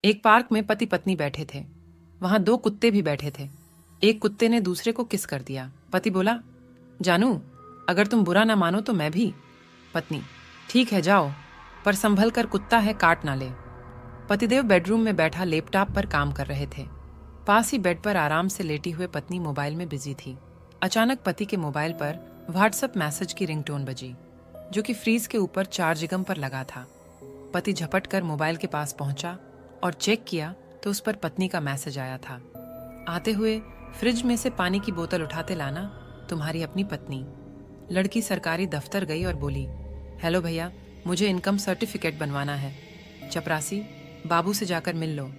एक पार्क में पति पत्नी बैठे थे। वहां दो कुत्ते भी बैठे थे। एक कुत्ते ने दूसरे को किस कर दिया। पति बोला, जानू, अगर तुम बुरा ना मानो तो मैं भी। पत्नी, ठीक है जाओ, पर संभल कर, कुत्ता है काट ना ले। पतिदेव बेडरूम में बैठा लैपटॉप पर काम कर रहे थे। पास ही बेड पर आराम से लेटी हुए पत्नी मोबाइल में बिजी थी। अचानक पति के मोबाइल पर व्हाट्सएप मैसेज की रिंगटोन बजी, जो कि फ्रीज के ऊपर चार्जिंग पर लगा था। पति झपट कर मोबाइल के पास पहुंचा और चेक किया तो उस पर पत्नी का मैसेज आया था। आते हुए फ्रिज में से पानी की बोतल उठाते लाना, तुम्हारी अपनी पत्नी। लड़की सरकारी दफ्तर गई और बोली, हेलो भैया, मुझे इनकम सर्टिफिकेट बनवाना है। चपरासी, बाबू से जाकर मिल लो।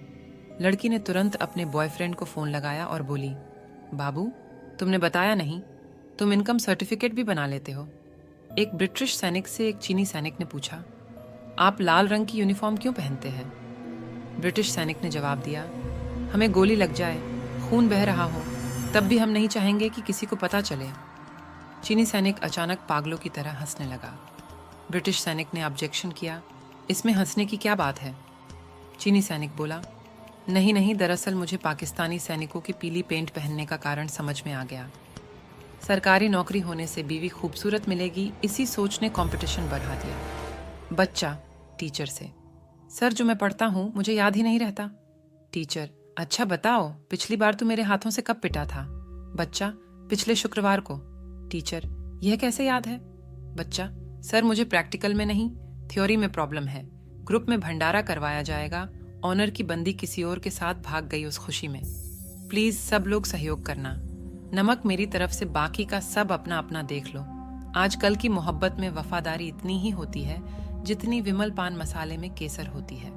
लड़की ने तुरंत अपने बॉयफ्रेंड को फोन लगाया और बोली, बाबू, तुमने बताया नहीं, तुम इनकम सर्टिफिकेट भी बना लेते हो। एक ब्रिटिश सैनिक से एक चीनी सैनिक ने पूछा, आप लाल रंग की यूनिफॉर्म क्यों पहनते हैं? ब्रिटिश सैनिक ने जवाब दिया, हमें गोली लग जाए, खून बह रहा हो, तब भी हम नहीं चाहेंगे कि किसी को पता चले। चीनी सैनिक अचानक पागलों की तरह हंसने लगा। ब्रिटिश सैनिक ने ऑब्जेक्शन किया, इसमें हंसने की क्या बात है? चीनी सैनिक बोला, नहीं नहीं, दरअसल मुझे पाकिस्तानी सैनिकों की पीली पेंट पहनने का कारण समझ में आ गया। सरकारी नौकरी होने से बीवी खूबसूरत मिलेगी, इसी सोच ने कंपटीशन बढ़ा दिया। बच्चा टीचर से, सर जो मैं पढ़ता हूँ मुझे याद ही नहीं रहता। टीचर, अच्छा बताओ, पिछली बार तू मेरे हाथों से कब पिटा था? बच्चा, पिछले शुक्रवार को। टीचर, यह कैसे याद है? बच्चा, सर मुझे प्रैक्टिकल में नहीं, थ्योरी में प्रॉब्लम है। ग्रुप में भंडारा करवाया जाएगा, ऑनर की बंदी किसी और के साथ भाग गई उस खुशी में। प्लीज सब लोग सहयोग करना। नमक मेरी तरफ से, बाकी का सब अपना अपना देख लो। आजकल की मोहब्बत में वफादारी इतनी ही होती है जितनी विमल पान मसाले में केसर होती है।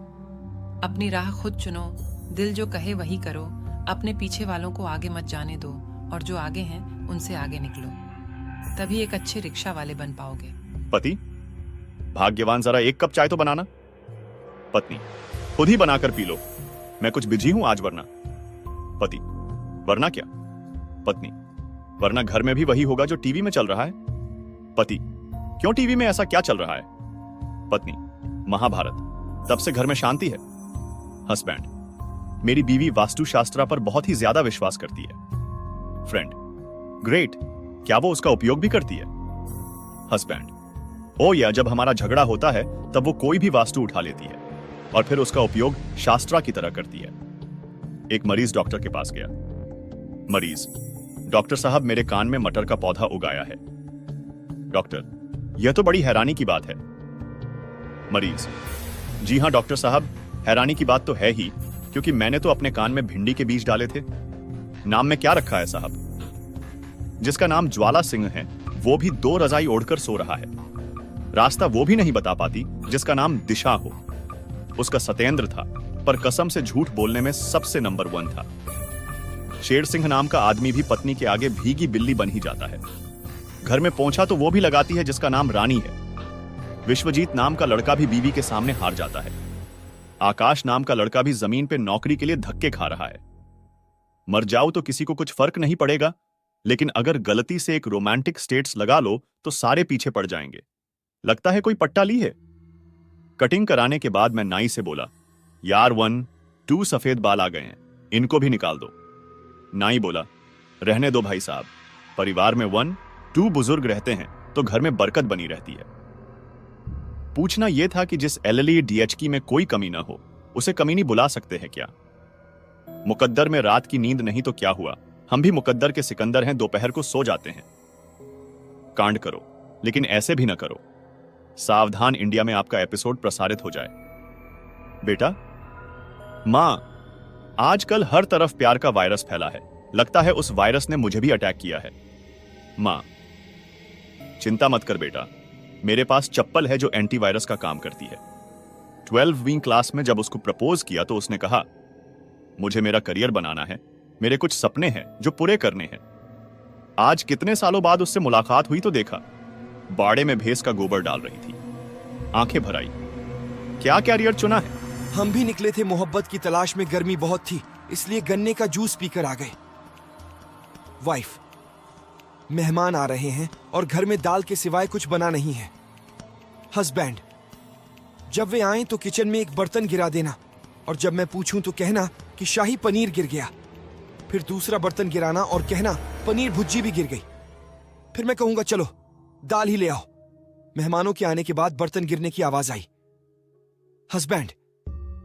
अपनी राह खुद चुनो, दिल जो कहे वही करो, अपने पीछे वालों को आगे मत जाने दो, और जो आगे हैं उनसे आगे निकलो, तभी एक अच्छे रिक्शा वाले बन पाओगे। पति, भाग्यवान, जरा एक कप चाय तो बनाना। पत्नी, खुद ही बनाकर पी लो, मैं कुछ बिजी हूं आज वरना। पति, वरना क्या? पत्नी, वरना घर में भी वही होगा जो टीवी में चल रहा है। पति, क्यों, टीवी में ऐसा क्या चल रहा है? पत्नी, महाभारत, तब से घर में शांति है। हस्बैंड, मेरी बीवी वास्तुशास्त्र पर बहुत ही ज्यादा विश्वास करती है। फ्रेंड, ग्रेट, क्या वो उसका उपयोग भी करती है? हस्बैंड, ओ या, जब हमारा झगड़ा होता है तब वो कोई भी वास्तु उठा लेती है और फिर उसका उपयोग शास्त्रा की तरह करती है। एक मरीज डॉक्टर के पास गया। मरीज, डॉक्टर साहब, मेरे कान में मटर का पौधा उगाया है। डॉक्टर, यह तो बड़ी हैरानी की बात है। मरीज, जी हां डॉक्टर साहब, हैरानी की बात तो है ही, क्योंकि मैंने तो अपने कान में भिंडी के बीज डाले थे। नाम में क्या रखा है साहब? जिसका नाम ज्वाला सिंह है वो भी 2 रजाई ओढ़कर सो रहा है। रास्ता वो भी नहीं बता पाती जिसका नाम दिशा हो। उसका सत्येंद्र था, पर कसम से झूठ बोलने में सबसे नंबर 1 था। शेर सिंह नाम का आदमी भी पत्नी के आगे भीगी बिल्ली बन ही जाता है। घर में पोंछा तो वो भी लगाती है जिसका नाम रानी है। विश्वजीत नाम का लड़का भी बीवी के सामने हार जाता है। आकाश नाम का लड़का भी जमीन पे नौकरी के लिए धक्के खा रहा है। मर जाओ तो किसी को कुछ फर्क नहीं पड़ेगा, लेकिन अगर गलती से एक रोमांटिक स्टेट्स लगा लो तो सारे पीछे पड़ जाएंगे। लगता है कोई पट्टा ली है। कटिंग कराने के बाद मैं नाई से बोला, यार 1, 2 सफेद बाल आ गए हैं, इनको भी निकाल दो। नाई बोला, रहने दो भाई साहब, परिवार में 1, 2 बुजुर्ग रहते हैं तो घर में बरकत बनी रहती है। पूछना यह था कि जिस LLE DHK में कोई कमी ना हो, उसे कमीनी बुला सकते हैं क्या? मुकद्दर में रात की नींद नहीं तो क्या हुआ, हम भी मुकद्दर के सिकंदर हैं, दोपहर को सो जाते हैं। कांड करो, लेकिन ऐसे भी ना करो। सावधान इंडिया में आपका एपिसोड प्रसारित हो जाए। बेटा, मां, आजकल हर तरफ प्यार का वायरस फैला है, लगता है उस वायरस ने मुझे भी अटैक किया है। मां, चिंता मत कर बेटा, मेरे पास चप्पल है जो एंटीवायरस का काम करती है। 12वीं क्लास में जब उसको प्रपोज किया तो उसने कहा, मुझे मेरा करियर बनाना है, मेरे कुछ सपने हैं जो पूरे करने हैं। आज कितने सालों बाद उससे मुलाकात हुई तो देखा, बाड़े में भैंस का गोबर डाल रही थी। आंखें भर आई, क्या कैरियर चुना है? हम भी निकले थे मोहब्बत की तलाश में, गर्मी बहुत थी इसलिए गन्ने का जूस पीकर आ गए। वाइफ, मेहमान आ रहे हैं और घर में दाल के सिवाय कुछ बना नहीं है। हस्बैंड, जब वे आएं तो किचन में एक बर्तन गिरा देना और जब मैं पूछूं तो कहना कि शाही पनीर गिर गया। फिर दूसरा बर्तन गिराना और कहना पनीर भुज्जी भी गिर गई। फिर मैं कहूंगा चलो दाल ही ले आओ। मेहमानों के आने के बाद बर्तन गिरने की आवाज आई। हस्बैंड,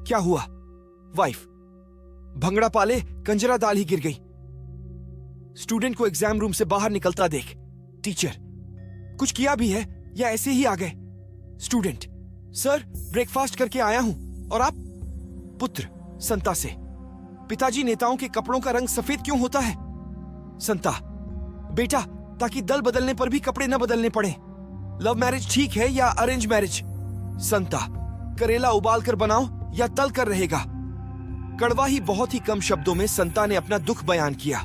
क्या हुआ? वाइफ, भंगड़ा पाले कंजरा दाल ही गिर गई। स्टूडेंट को एग्जाम रूम से बाहर निकलता देख। टीचर, कुछ किया भी है या ऐसे ही आ गए? स्टूडेंट, सर ब्रेकफास्ट करके आया हूं। और आप? पुत्र संता से, पिताजी नेताओं के कपड़ों का रंग सफेद क्यों होता है? संता, बेटा ताकि दल बदलने पर भी कपड़े न बदलने पड़े। लव मैरिज ठीक है या अरेंज मैरिज? संता, करेला उबाल कर बनाओ या तल कर रहेगा? कड़वा ही बहुत ही कम शब्दों में संता ने अपना दुख बयान किया।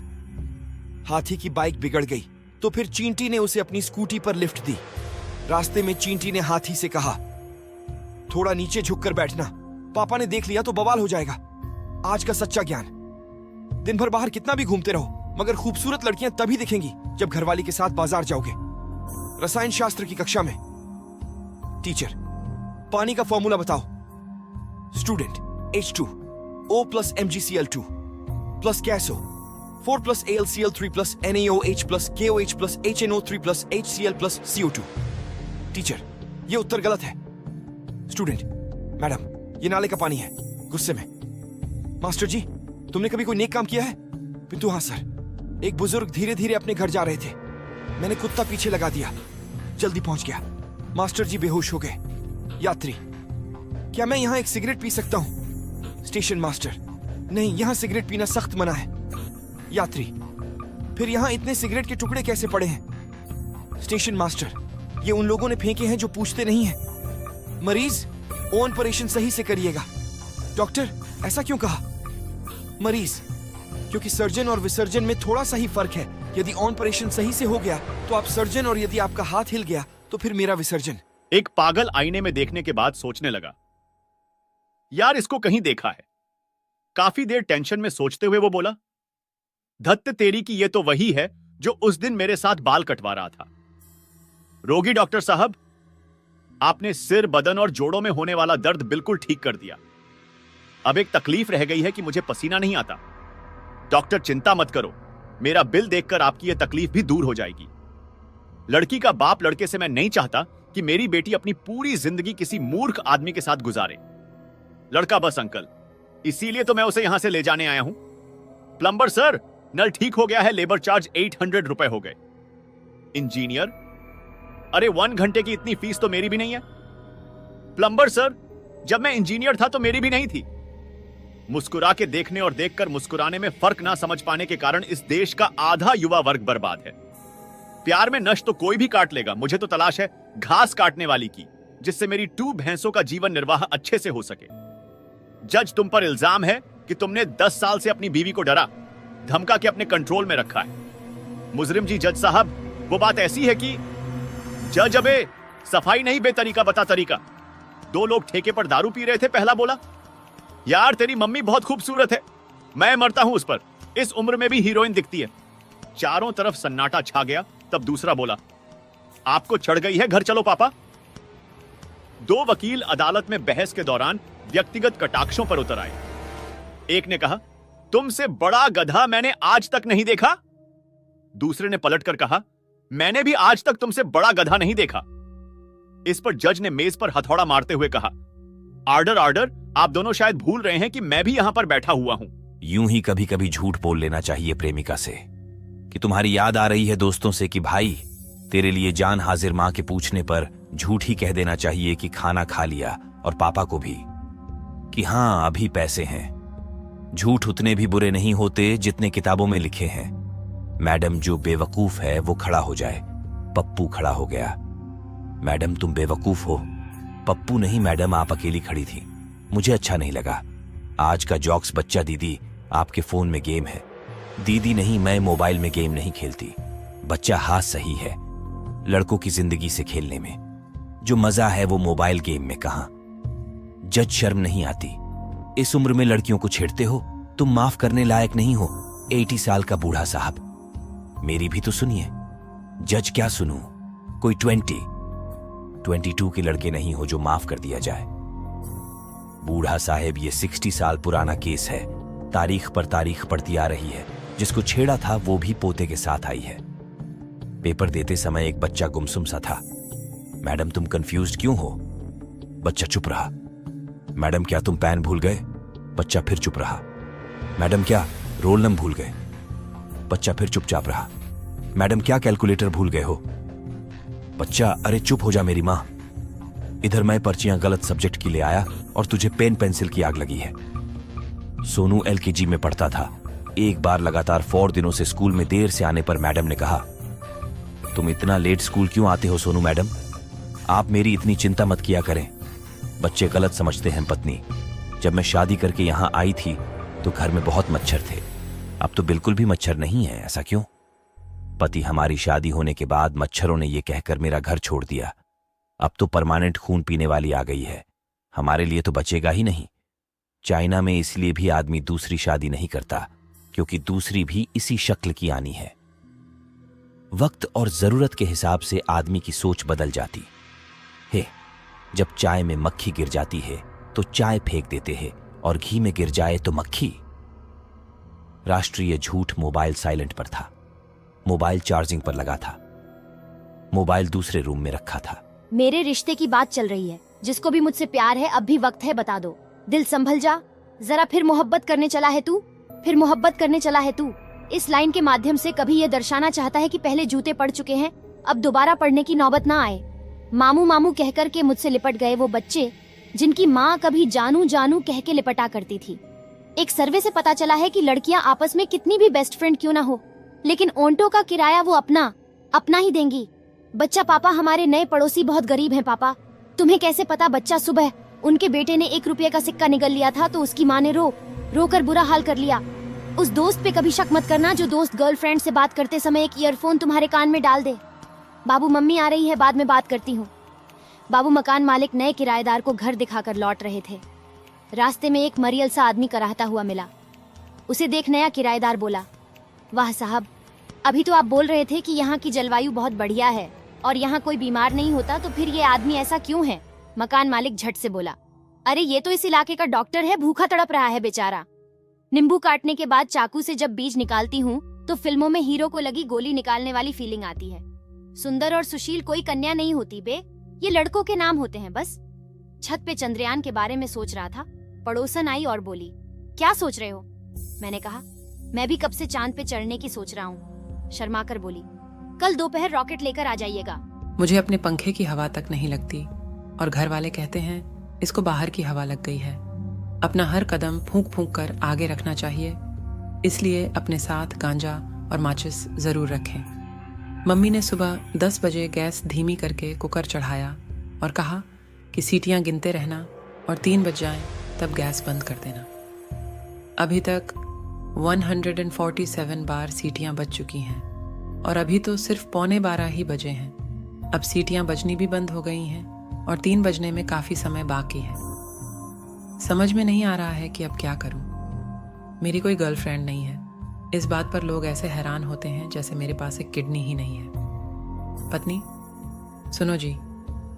हाथी की बाइक बिगड़ गई तो फिर चींटी ने उसे अपनी स्कूटी पर लिफ्ट दी। रास्ते में चींटी ने हाथी से कहा, थोड़ा नीचे झुककर बैठना, पापा ने देख लिया तो बवाल हो जाएगा। आज का सच्चा ज्ञान, दिन भर बाहर कितना भी घूमते रहो मगर खूबसूरत लड़कियां तभी दिखेंगी जब घरवाली के साथ बाजार जाओगे। रसायन शास्त्र की कक्षा में। टीचर, पानी का फॉर्मूला बताओ। Student, H2O plus MgCl2 plus गैसो 4 plus AlCl3 plus NaOH plus KOH plus HNO3 plus HCl plus CO2। Teacher, ये उत्तर गलत है। स्टूडेंट, मैडम ये नाले का पानी है। गुस्से में, मास्टर जी तुमने कभी कोई नेक काम किया है? पिंतु हाँ सर। एक बुजुर्ग धीरे धीरे अपने घर जा रहे थे, मैंने कुत्ता पीछे लगा दिया, जल्दी पहुंच गया। मास्टर जी बेहोश हो गए। यात्री, क्या मैं यहाँ एक सिगरेट पी सकता हूँ? स्टेशन मास्टर, नहीं यहाँ सिगरेट पीना सख्त मना है। यात्री, फिर यहाँ इतने सिगरेट के टुकड़े कैसे पड़े हैं? स्टेशन मास्टर, ये उन लोगों ने फेंके हैं जो पूछते नहीं हैं। मरीज, ऑपरेशन सही से करिएगा। डॉक्टर, ऐसा क्यों कहा? मरीज, क्योंकि सर्जन और विसर्जन में थोड़ा सा ही फर्क है। यदि ऑपरेशन सही से हो गया तो आप सर्जन, और यदि आपका हाथ हिल गया तो फिर मेरा विसर्जन। एक पागल आईने में देखने के बाद सोचने लगा, यार इसको कहीं देखा है। काफी देर टेंशन में सोचते हुए वो बोला, धत्त तेरी की ये तो वही है जो उस दिन मेरे साथ बाल कटवा रहा था। रोगी डॉक्टर साहब, आपने सिर, बदन और जोड़ों में होने वाला दर्द बिल्कुल ठीक कर दिया। अब एक तकलीफ रह गई है कि मुझे पसीना नहीं आता। डॉक्टर चिंता मत करो, मेरा बिल देखकर आपकी यह तकलीफ भी दूर हो जाएगी। लड़की का बाप लड़के से मैं नहीं चाहता कि मेरी बेटी अपनी पूरी जिंदगी किसी मूर्ख आदमी के साथ गुजारे। लड़का बस अंकल, इसीलिए तो मैं उसे यहां से ले जाने आया हूं। प्लम्बर सर, नल ठीक हो गया है, लेबर चार्ज 800 रुपए हो गए। इंजीनियर, अरे 1 घंटे की इतनी फीस तो मेरी भी नहीं है। प्लम्बर सर, जब मैं इंजीनियर था तो मेरी भी नहीं थी। मुस्कुरा के देखने और देखकर मुस्कुराने में फर्क ना समझ पाने के कारण इस देश का आधा युवा वर्ग बर्बाद है। प्यार में नश तो कोई भी काट लेगा, मुझे तो तलाश है घास काटने वाली की, जिससे मेरी 2 भैंसों का जीवन निर्वाह अच्छे से हो सके। जज, तुम पर इल्जाम है कि तुमने 10 साल से अपनी बीवी को डरा धमका के अपने कंट्रोल में रखा है। मुजरिम जी, जज साहब, वो बात ऐसी है कि जज, अबे सफाई नहीं बेतरीका बता तरीका। 2 लोग ठेके पर दारू पी रहे थे, पहला बोला, यार तेरी मम्मी बहुत खूबसूरत है, मैं मरता हूं उस पर, इस उम्र में भी हीरोइन दिखती है। चारों तरफ सन्नाटा छा गया। तब दूसरा बोला, आपको चढ़ गई है, घर चलो पापा। 2 वकील अदालत में बहस के दौरान व्यक्तिगत कटाक्षों पर उतर आए। एक ने कहा, तुमसे बड़ा गधा मैंने आज तक नहीं देखा। दूसरे ने पलटकर कहा, मैंने भी आज तक तुमसे बड़ा गधा नहीं देखा। इस पर जज ने मेज पर हथौड़ा मारते हुए कहा, आर्डर आर्डर, आप दोनों शायद भूल रहे हैं कि मैं भी यहां पर बैठा हुआ हूं। यूं ही कभी कभी झूठ बोल लेना चाहिए प्रेमिका से कि तुम्हारी याद आ रही है दोस्तों से कि भाई तेरे लिए जान हाजिर मां के पूछने पर झूठ ही कह देना चाहिए कि खाना खा लिया, और पापा को भी कि हां अभी पैसे हैं। झूठ उतने भी बुरे नहीं होते जितने किताबों में लिखे हैं। मैडम, जो बेवकूफ है वो खड़ा हो जाए। पप्पू खड़ा हो गया। मैडम तुम बेवकूफ हो। पप्पू नहीं मैडम, आप अकेली खड़ी थी, मुझे अच्छा नहीं लगा। आज का जॉक्स बच्चा दीदी, आपके फोन में गेम है। दीदी नहीं, मैं मोबाइल में गेम नहीं खेलती। बच्चा हाथ सही है, लड़कों की जिंदगी से खेलने में जो मजा है वो मोबाइल गेम में कहां। जज, शर्म नहीं आती? इस उम्र में लड़कियों को छेड़ते हो, तुम माफ करने लायक नहीं हो। 80 साल का बूढ़ा साहब, मेरी भी तो सुनिए। जज, क्या सुनूं? कोई 22 के लड़के नहीं हो जो माफ कर दिया जाए। बूढ़ा साहेब, ये 60 साल पुराना केस है। तारीख पर तारीख पड़ती आ रही है। जिसको छेड़ा था वो भी पोते के साथ आई है। पेपर देते समय एक बच्चा गुमसुम सा था। मैडम, तुम कंफ्यूज्ड क्यों हो? बच्चा चुप रहा। मैडम, क्या तुम पेन भूल गए? बच्चा फिर चुप रहा। मैडम, क्या रोल नंबर भूल गए? बच्चा फिर चुपचाप रहा। मैडम, क्या कैलकुलेटर भूल गए हो? बच्चा, अरे चुप हो जा मेरी मां। इधर मैं पर्चियां गलत सब्जेक्ट की ले आया और तुझे पेन पेंसिल की आग लगी है। सोनू एलकेजी में पढ़ता था। एक बार लगातार 4 दिनों से स्कूल में देर से आने पर मैडम ने कहा, तुम इतना लेट स्कूल क्यों आते हो सोनू मैडम? आप मेरी इतनी चिंता मत किया करें। बच्चे गलत समझते हैं पत्नी। जब मैं शादी करके यहां आई थी तो घर में बहुत मच्छर थे। अब तो बिल्कुल भी मच्छर नहीं है। ऐसा क्यों? पति, हमारी शादी होने के बाद मच्छरों ने यह कहकर मेरा घर छोड़ दिया। अब तो परमानेंट खून पीने वाली आ गई है। हमारे लिए तो बचेगा ही नहीं। चाइना में इसलिए भी आदमी दूसरी शादी नहीं करता क्योंकि दूसरी भी इसी शक्ल की आनी है। वक्त और जरूरत के हिसाब से आदमी की सोच बदल जाती है। जब चाय में मक्खी गिर जाती है तो चाय फेंक देते हैं और घी में गिर जाए तो मक्खी। राष्ट्रीय झूठ मोबाइल साइलेंट पर था। मोबाइल चार्जिंग पर लगा था। मोबाइल दूसरे रूम में रखा था। मेरे रिश्ते की बात चल रही है। जिसको भी मुझसे प्यार है अब भी वक्त है, बता दो। दिल संभल जा जरा। फिर मोहब्बत करने चला है तू? फिर मोहब्बत करने चला है तू? इस लाइन के माध्यम से कभी ये दर्शाना चाहता है कि पहले जूते पड़ चुके हैं, अब दोबारा पड़ने की नौबत ना आए। मामू मामू कहकर के मुझसे लिपट गए वो बच्चे जिनकी माँ कभी जानू जानू कह के लिपटा करती थी। एक सर्वे से पता चला है कि लड़कियां आपस में कितनी भी बेस्ट फ्रेंड क्यों ना हो, लेकिन ओंटो का किराया वो अपना ही देंगी। बच्चा, पापा हमारे नए पड़ोसी बहुत गरीब हैं पापा। तुम्हें कैसे पता? बच्चा, सुबह उनके बेटे ने 1 रुपये का सिक्का निगल लिया था तो उसकी माँ ने रो कर बुरा हाल कर लिया। उस दोस्त पे कभी शक मत करना जो दोस्त गर्लफ्रेंड से बात करते समय एक ईयरफोन तुम्हारे कान में डाल दे। बाबू, मम्मी आ रही है, बाद में बात करती हूँ। बाबू, मकान मालिक नए किराएदार को घर दिखाकर लौट रहे थे। रास्ते में एक मरियल सा आदमी कराहता हुआ मिला। उसे देख नया किराएदार बोला, वाह साहब, अभी तो आप बोल रहे थे कि यहाँ की जलवायु बहुत बढ़िया है और यहाँ कोई बीमार नहीं होता, तो फिर ये आदमी ऐसा क्यों है? मकान मालिक झट से बोला, अरे ये तो इस इलाके का डॉक्टर है, भूखा तड़प रहा है बेचारा। नींबू काटने के बाद चाकू से जब बीज निकालती हूँ तो फिल्मों में हीरो को लगी गोली निकालने वाली फीलिंग आती है। सुंदर और सुशील कोई कन्या नहीं होती बे, ये लड़कों के नाम होते हैं बस। छत पे चंद्रयान के बारे में सोच रहा था। पड़ोसन आई और बोली, क्या सोच रहे हो? मैंने कहा, मैं भी कब से चांद पे चढ़ने की सोच रहा हूँ। शर्मा कर बोली, कल दोपहर रॉकेट लेकर आ जाइएगा। मुझे अपने पंखे की हवा तक नहीं लगती और घर वाले कहते हैं इसको बाहर की हवा लग गई है। अपना हर कदम फूंक फूंक कर आगे रखना चाहिए, इसलिए अपने साथ गांजा और माचिस जरूर रखें। मम्मी ने सुबह 10 बजे गैस धीमी करके कुकर चढ़ाया और कहा कि सीटियां गिनते रहना और 3 बज जाएं तब गैस बंद कर देना। अभी तक 147 बार सीटियां बज चुकी हैं और अभी तो सिर्फ 11:15 ही बजे हैं। अब सीटियां बजनी भी बंद हो गई हैं और 3 बजने में काफी समय बाकी है। समझ में नहीं आ रहा है कि अब क्या करूं। मेरी कोई गर्लफ्रेंड नहीं है। इस बात पर लोग ऐसे हैरान होते हैं जैसे मेरे पास एक किडनी ही नहीं है। पत्नी, सुनो जी,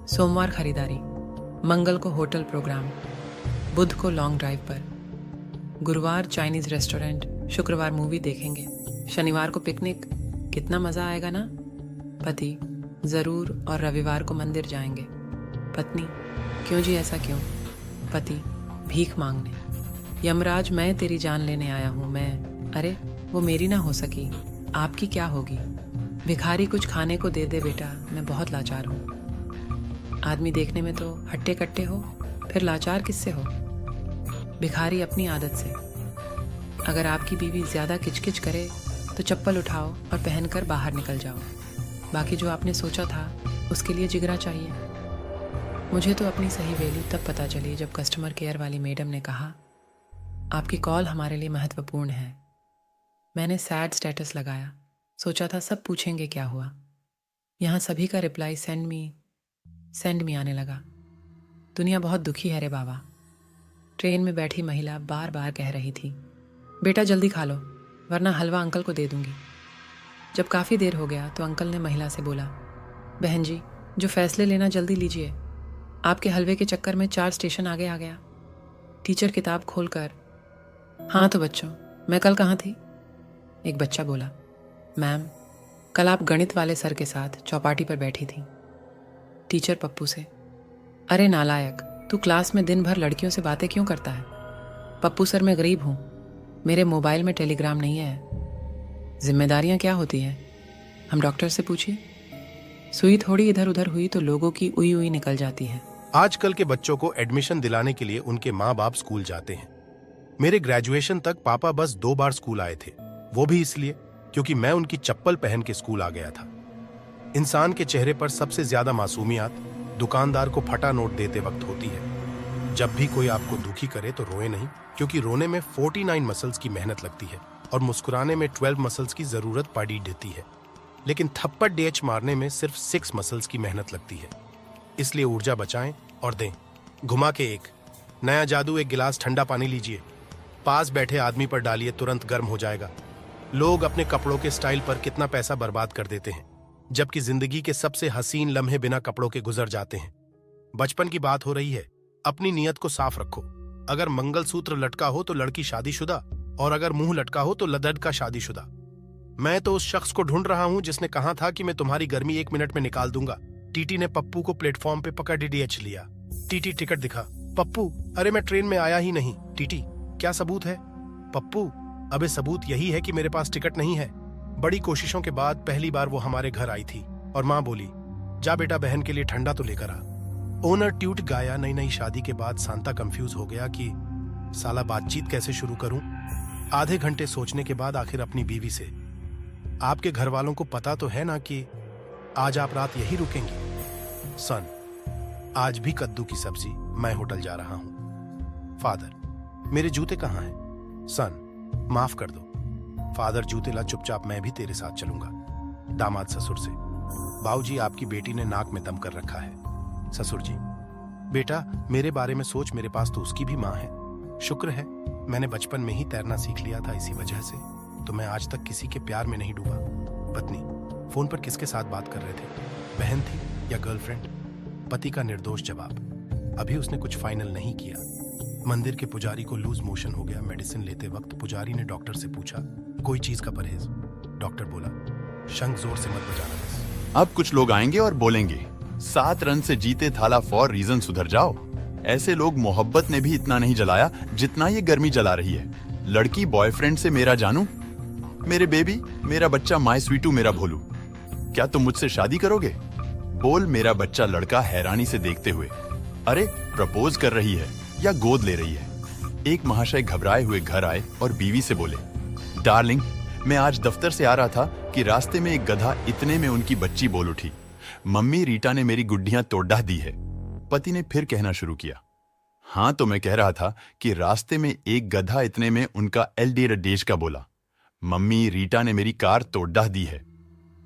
सोमवार खरीदारी, मंगल को होटल प्रोग्राम, बुध को लॉन्ग ड्राइव पर, गुरुवार चाइनीज रेस्टोरेंट, शुक्रवार मूवी देखेंगे, शनिवार को पिकनिक। कितना मजा आएगा ना? पति, जरूर, और रविवार को मंदिर जाएंगे। पत्नी, क्यों जी, ऐसा क्यों? पति, भीख मांगने। यमराज, मैं तेरी जान लेने आया हूं। मैं, अरे वो मेरी ना हो सकी, आपकी क्या होगी? भिखारी, कुछ खाने को दे दे बेटा, मैं बहुत लाचार हूं। आदमी देखने में तो हट्टे कट्टे हो, फिर लाचार किससे हो? भिखारी अपनी आदत से। अगर आपकी बीवी ज्यादा किचकिच करे तो चप्पल उठाओ और पहनकर बाहर निकल जाओ। बाकी जो आपने सोचा था उसके लिए जिगरा चाहिए। मुझे तो अपनी सही वैल्यू तब पता चली जब कस्टमर केयर वाली मैडम ने कहा, आपकी कॉल हमारे लिए महत्वपूर्ण है। मैंने सैड स्टेटस लगाया। सोचा था सब पूछेंगे क्या हुआ। यहाँ सभी का रिप्लाई सेंड मी आने लगा। दुनिया बहुत दुखी है रे बाबा। ट्रेन में बैठी महिला बार बार कह रही थी, बेटा जल्दी खा लो वरना हलवा अंकल को दे दूंगी। जब काफ़ी देर हो गया तो अंकल ने महिला से बोला, बहन जी, जो फैसले लेना जल्दी लीजिए, आपके हलवे के चक्कर में 4 स्टेशन आगे आ गया। टीचर किताब खोलकर, हाँ तो बच्चों, मैं कल कहाँ थी? एक बच्चा बोला, मैम कल आप गणित वाले सर के साथ चौपाटी पर बैठी थी। टीचर पप्पू से, अरे नालायक, तू क्लास में दिन भर लड़कियों से बातें क्यों करता है? पप्पू सर, मैं गरीब हूँ, मेरे मोबाइल में टेलीग्राम नहीं है। जिम्मेदारियाँ क्या होती हैं? हम डॉक्टर से पूछिए। सुई थोड़ी इधर उधर हुई तो लोगों की उई उई निकल जाती है। आजकल के बच्चों को एडमिशन दिलाने के लिए उनके माँ बाप स्कूल जाते हैं। मेरे ग्रेजुएशन तक पापा बस 2 बार स्कूल आए थे, वो भी इसलिए क्योंकि मैं उनकी चप्पल पहन के स्कूल आ गया था। इंसान के चेहरे पर सबसे ज्यादा मासूमियत दुकानदार को फटा नोट देते वक्त होती है। जब भी कोई आपको दुखी करे तो रोए नहीं, क्योंकि रोने में 49 मसल्स की मेहनत लगती है और मुस्कुराने में 12 मसल्स की जरूरत पड़ी देती है। लेकिन थप्पड़ डेच मारने में सिर्फ 6 मसल्स की मेहनत लगती है। इसलिए ऊर्जा बचाएं और दें। घुमा के एक नया जादू, एक गिलास ठंडा पानी लीजिए, पास बैठे आदमी पर डालिए, तुरंत गर्म हो जाएगा। लोग अपने कपड़ों के स्टाइल पर कितना पैसा बर्बाद कर देते हैं, जबकि जिंदगी के सबसे हसीन लम्हे बिना कपड़ों के गुजर जाते हैं। बचपन की बात हो रही है, अपनी नीयत को साफ रखो। अगर मंगलसूत्र लटका हो तो लड़की शादीशुदा, और अगर मुंह लटका हो तो लदड़ का शादीशुदा। मैं तो उस शख्स को ढूंढ रहा हूं जिसने कहा था कि मैं तुम्हारी गर्मी 1 मिनट में निकाल दूंगा। टीटी ने पप्पू को प्लेटफॉर्म पे पकड़ डीडीएच लिया। टीटी टिकट दिखा। पप्पू, अरे मैं ट्रेन में आया ही नहीं। टीटी, क्या सबूत है? पप्पू, अबे सबूत यही है कि मेरे पास टिकट नहीं है। बड़ी कोशिशों के बाद पहली बार वो हमारे घर आई थी और माँ बोली, जा बेटा बहन के लिए ठंडा तो लेकर आ। ओनर ट्यूट गाया। नई नई शादी के बाद सांता कंफ्यूज हो गया कि साला बातचीत कैसे शुरू करूं। आधे घंटे सोचने के बाद आखिर अपनी बीवी से, आपके घर वालों को पता तो है ना कि आज आप रात यही रुकेंगी? सन, आज भी कद्दू की सब्जी, मैं होटल जा रहा हूं। फादर, मेरे जूते कहाँ हैं? सन, माफ कर दो। फादर, जूते ला चुपचाप, मैं भी तेरे साथ चलूंगा। दामाद ससुर से, बाबूजी आपकी बेटी ने नाक में दम कर रखा है। ससुर जी, बेटा मेरे बारे में सोच, मेरे पास तो उसकी भी माँ है। शुक्र है मैंने बचपन में ही तैरना सीख लिया था, इसी वजह से तो मैं आज तक किसी के प्यार में नहीं डूबा। पत्नी, फोन पर किसके साथ बात कर रहे थे? बहन थी या गर्लफ्रेंड? पति का निर्दोष जवाब, अभी उसने कुछ फाइनल नहीं किया। मंदिर के पुजारी को लूज मोशन हो गया। मेडिसिन लेते वक्त पुजारी ने डॉक्टर से पूछा, कोई चीज का परहेज? डॉक्टर बोला, शंख जोर से मत बजाना बस। अब कुछ लोग आएंगे और बोलेंगे, 7 रन से जीते थाला फॉर रीजन, सुधर जाओ। ऐसे लोग मोहब्बत ने भी इतना नहीं जलाया जितना ये गर्मी जला रही है। लड़की बॉयफ्रेंड से, मेरा जानू, मेरे बेबी, मेरा बच्चा, माय स्वीटू, मेरा भोलू, क्या तुम मुझसे शादी करोगे? बोल मेरा बच्चा लड़का हैरानी से देखते हुए, अरे प्रपोज कर रही है या गोद ले रही है? एक महाशय घबराए हुए घर आए और बीवी से बोले, डार्लिंग, मैं आज दफ्तर से आ रहा था कि रास्ते में एक गधा, इतने में उनकी बच्ची बोल उठी, मम्मी रीटा ने मेरी गुड्डियां तोड़ दी है। पति ने फिर कहना शुरू किया, हाँ तो मैं कह रहा था कि रास्ते में एक गधा, इतने में उनका एलडी रडेश का बोला, मम्मी रीटा ने मेरी कार तोड़ दी है।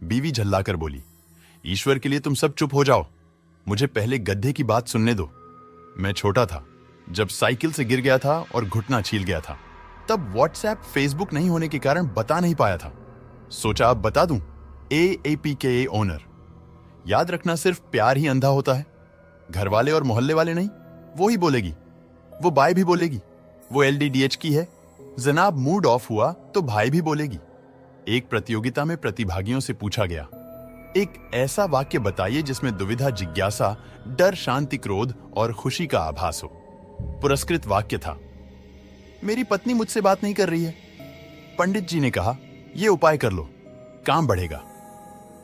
बीवी झल्लाकर बोली, ईश्वर के लिए तुम सब चुप हो जाओ, मुझे पहले गड्ढे की बात सुनने दो। मैं छोटा था जब साइकिल से गिर गया था और घुटना छील गया था। तब व्हाट्सएप, फेसबुक नहीं होने के कारण बता नहीं पाया था। सोचा अब बता दूं, AAPKA ओनर। याद रखना, सिर्फ प्यार ही अंधा होता है। घर वाले और मोहल्ले वाले नहीं, वो ही बोलेगी, वो बाय भी बोलेगी, वो LDDH की है। जनाब मूड ऑफ हुआ तो भाई भी बोलेगी। एक प्रतियोगिता में प्रतिभागियों से पूछा गया, एक ऐसा वाक्य बताइए जिसमें दुविधा, जिज्ञासा, डर, शांति, क्रोध और खुशी का आभास हो। पुरस्कृत वाक्य था, मेरी पत्नी मुझसे बात नहीं कर रही है। पंडित जी ने कहा, यह उपाय कर लो, काम बढ़ेगा।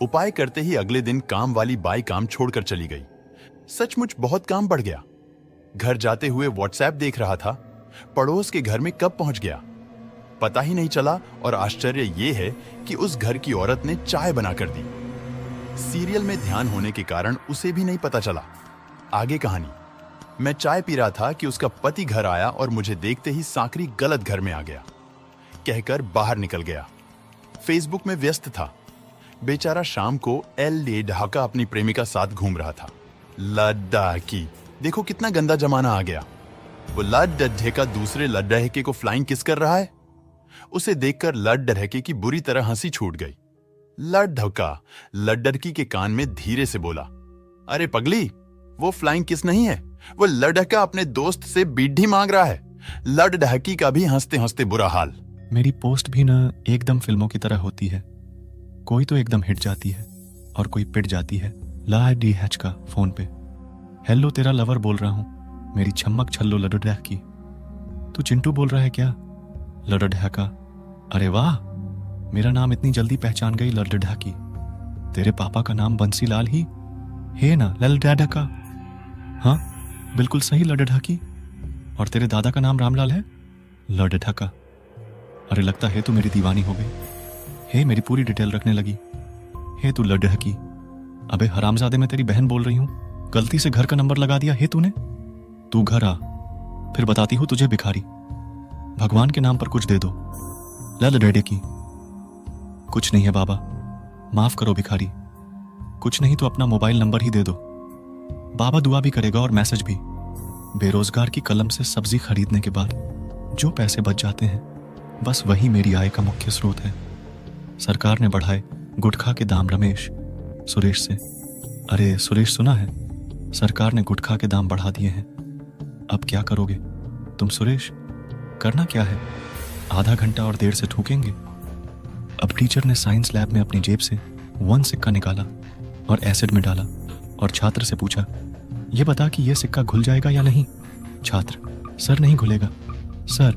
उपाय करते ही अगले दिन काम वाली बाई काम छोड़कर चली गई। सचमुच बहुत काम बढ़ गया। घर जाते हुए व्हाट्सएप देख रहा था, पड़ोस के घर में कब पहुंच गया पता ही नहीं चला। और आश्चर्य यह है कि उस घर की औरत ने चाय बनाकर दी। सीरियल में ध्यान होने के कारण उसे भी नहीं पता चला। आगे कहानी, मैं चाय पी रहा था कि उसका पति घर आया और मुझे देखते ही सांकरी गलत घर में आ गया कहकर बाहर निकल गया। फेसबुक में व्यस्त था। बेचारा शाम को LA ढाका अपनी प्रेमिका साथ घूम रहा था। लड्डा की, देखो कितना गंदा जमाना आ गया। वो लड्डे का दूसरे लड्डे को फ्लाइंग किस कर रहा है। उसे देखकर लड्डे की बुरी तरह हंसी छूट गई। लड्ढका लड्डकी के कान में धीरे से बोला, अरे पगली, वो फ्लाइंग किस नहीं है, वो लड़का अपने दोस्त से बीड़ी मांग रहा है। लड़ ढहकी का भी हंसते हंसते बुरा हाल। मेरी पोस्ट भी ना एकदम फिल्मों की तरह होती है। कोई तो एकदम हिट जाती है और कोई पिट जाती है। LDH का फोन पे, हेलो तेरा लवर बोल रहा हूं, मेरी छम्मक छल्लो लडुडह की। तू चिंटू बोल रहा है क्या? लडुडह का। अरे वाह, मेरा नाम इतनी जल्दी पहचान गई लडुडह की। तेरे पापा का नाम बंसीलाल ही है ना लडुडह का? हाँ बिल्कुल सही लडुडह की। और तेरे दादा का नाम रामलाल है? लडुडह का। अरे लगता है तू मेरी दीवानी हो गई। हे मेरी पूरी डिटेल रखने लगी। हे तू लडुडह की। अबे हरामजादे, मैं तेरी बहन बोल रही हूं। गलती से घर का नंबर लगा दिया है तूने। तू घर आ, फिर बताती हूं तुझे भिखारी। भगवान के नाम पर कुछ दे दो। लडुडह की। कुछ नहीं है बाबा, माफ करो भिखारी। कुछ नहीं तो अपना मोबाइल नंबर ही दे दो। बाबा दुआ भी करेगा और मैसेज भी। बेरोजगार की कलम से सब्जी खरीदने के बाद जो पैसे बच जाते हैं, बस वही मेरी आय का मुख्य स्रोत है। सरकार ने बढ़ाए गुटखा के दाम। रमेश सुरेश से। अरे सुरेश, सुना है? सरकार ने गुटखा के दाम बढ़ा दिए हैं। अब क्या करोगे तुम सुरेश? करना क्या है? आधा घंटा और देर से ठूकेंगे। अब टीचर ने साइंस लैब में अपनी जेब से 1 सिक्का निकाला और एसिड में डाला और छात्र से पूछा, यह बता कि यह सिक्का घुल जाएगा या नहीं? छात्र, सर नहीं घुलेगा। सर,